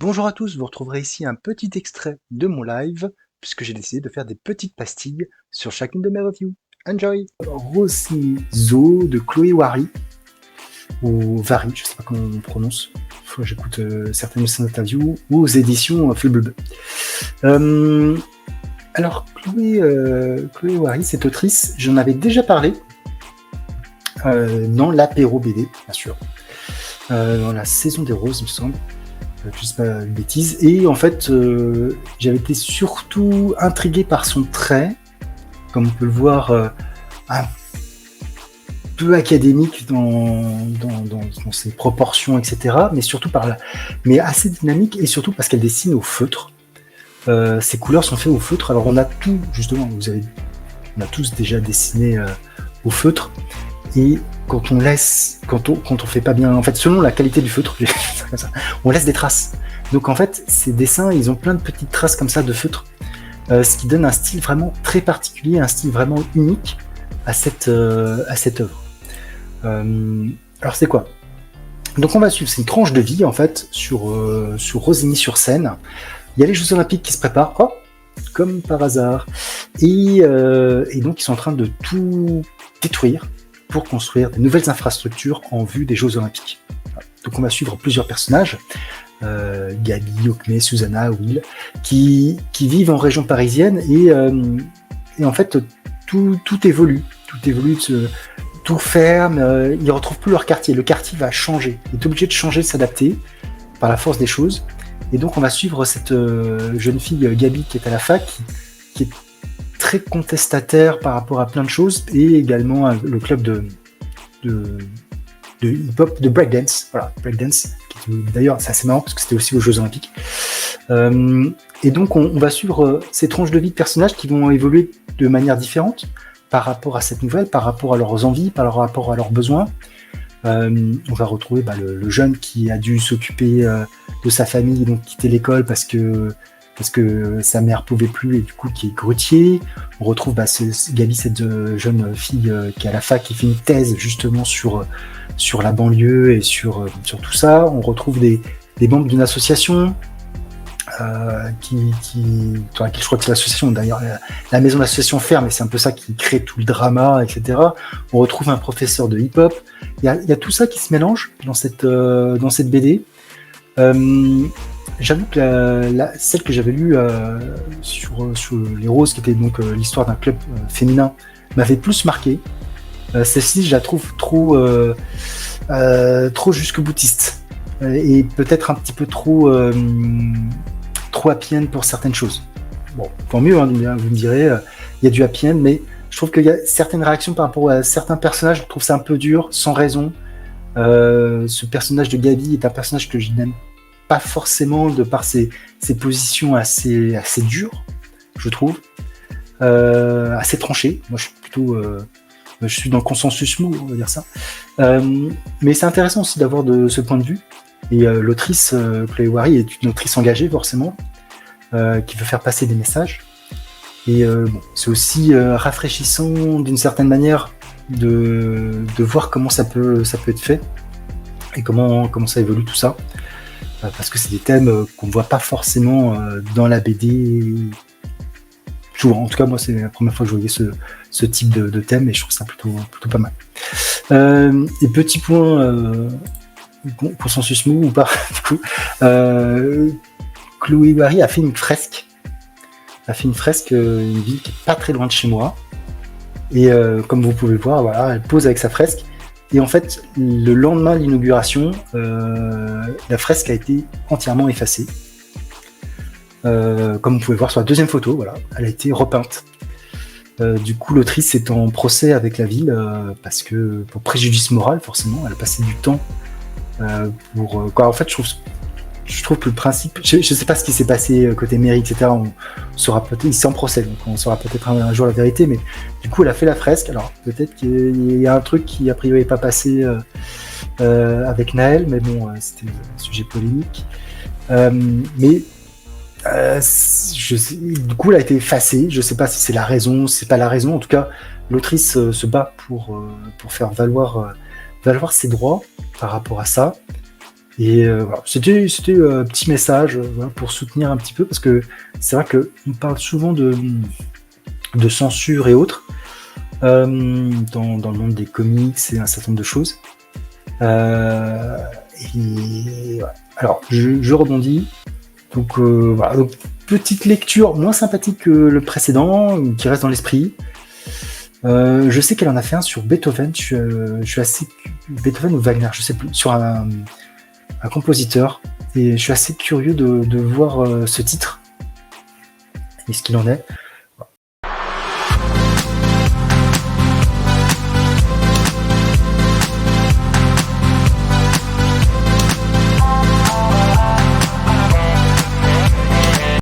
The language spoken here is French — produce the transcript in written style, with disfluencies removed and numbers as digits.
Bonjour à tous, vous retrouverez ici un petit extrait de mon live, puisque j'ai décidé de faire des petites pastilles sur chacune de mes reviews. Enjoy! Rosizo de Chloé Wary, ou Vary, je sais pas comment on prononce, fois j'écoute certaines de ses interviews, ou aux éditions Flubub. Alors, Chloé Wary, cette autrice, j'en avais déjà parlé dans l'apéro BD, bien sûr, dans la saison des roses, il me semble. Je sais pas une bêtise. Et en fait, j'avais été surtout intrigué par son trait, comme on peut le voir, un peu académique dans ses proportions, etc. Mais surtout mais assez dynamique et surtout parce qu'elle dessine au feutre. Ses couleurs sont faites au feutre. Alors on a tout, justement, on a tous déjà dessiné au feutre. Et quand on fait pas bien, en fait, selon la qualité du feutre, on laisse des traces. Donc en fait, ces dessins, ils ont plein de petites traces comme ça de feutre, ce qui donne un style vraiment très particulier, un style vraiment unique à cette œuvre. Alors c'est quoi? Donc on va suivre, c'est une tranche de vie en fait sur Rosigny-sur-Seine. Il y a les Jeux Olympiques qui se préparent, comme par hasard, et donc ils sont en train de tout détruire pour construire de nouvelles infrastructures en vue des Jeux Olympiques. Donc on va suivre plusieurs personnages, Gabi, Okme, Susanna, Will, qui vivent en région parisienne et en fait tout évolue, tout ferme, ils ne retrouvent plus leur quartier, le quartier va changer, il est obligé de changer, de s'adapter par la force des choses, et donc on va suivre cette jeune fille Gabi qui est à la fac, qui est très contestataire par rapport à plein de choses, et également le club de hip-hop, de breakdance, voilà, breakdance, d'ailleurs c'est assez marrant parce que c'était aussi aux Jeux Olympiques. Et donc on va suivre ces tranches de vie de personnages qui vont évoluer de manière différente par rapport à cette nouvelle, par rapport à leurs envies, par rapport à leurs besoins. On va retrouver le jeune qui a dû s'occuper de sa famille, donc quitter l'école parce que sa mère pouvait plus et du coup qui est grutier. On retrouve Gabi, cette jeune fille qui est à la fac, qui fait une thèse justement sur la banlieue et sur tout ça. On retrouve des membres d'une association dans laquelle je crois que c'est l'association, d'ailleurs la maison d'association ferme, et c'est un peu ça qui crée tout le drama, etc. On retrouve un professeur de hip-hop. Il y a tout ça qui se mélange dans cette BD. J'avoue que celle que j'avais lue sur les roses, qui était donc l'histoire d'un club féminin, m'avait plus marqué. Celle-ci, je la trouve trop jusque-boutiste et peut-être un petit peu trop happy end pour certaines choses. Bon, tant mieux, hein, vous me direz, il y a du happy end, mais je trouve qu'il y a certaines réactions par rapport à certains personnages, je trouve ça un peu dur, sans raison. Ce personnage de Gabi est un personnage que je n'aime pas forcément de par ses positions assez dures, je trouve, assez tranchées. Moi, je suis dans le consensus mou, on va dire ça. Mais c'est intéressant aussi d'avoir de ce point de vue. Et l'autrice, Chloé Wary, est une autrice engagée, forcément, qui veut faire passer des messages. Et c'est aussi rafraîchissant, d'une certaine manière, de voir comment ça peut être fait et comment ça évolue tout ça. Parce que c'est des thèmes qu'on ne voit pas forcément dans la BD souvent. En tout cas, moi, c'est la première fois que je voyais ce type de thème, et je trouve ça plutôt pas mal. Et petit point consensus mou ou pas, du coup, Chloé Wary a fait une fresque. Une ville qui est pas très loin de chez moi. Et comme vous pouvez le voir, voilà, elle pose avec sa fresque. Et en fait, le lendemain de l'inauguration, la fresque a été entièrement effacée. Comme vous pouvez voir sur la deuxième photo, voilà, elle a été repeinte. Du coup, l'autrice est en procès avec la ville parce que pour préjudice moral, forcément, elle a passé du temps en fait, je trouve que le principe, je sais pas ce qui s'est passé côté mairie, etc. On saura peut-être, il est en procès, donc on saura peut-être un jour la vérité, mais du coup, elle a fait la fresque. Alors, peut-être qu'il y a un truc qui, a priori, n'est pas passé avec Naël, mais bon, c'était un sujet polémique. Du coup, elle a été effacée. Je sais pas si c'est la raison, si c'est pas la raison. En tout cas, l'autrice se bat pour faire valoir ses droits par rapport à ça. Et voilà, c'était un petit message voilà, pour soutenir un petit peu, parce que c'est vrai qu'on parle souvent de censure et autres dans le monde des comics et un certain nombre de choses. Euh, et voilà. Alors, je rebondis. Donc, voilà. Donc, petite lecture moins sympathique que le précédent, qui reste dans l'esprit. Je sais qu'elle en a fait un sur Beethoven. Je suis assez Beethoven ou Wagner, je sais plus, sur un compositeur. Et je suis assez curieux de voir ce titre et ce qu'il en est.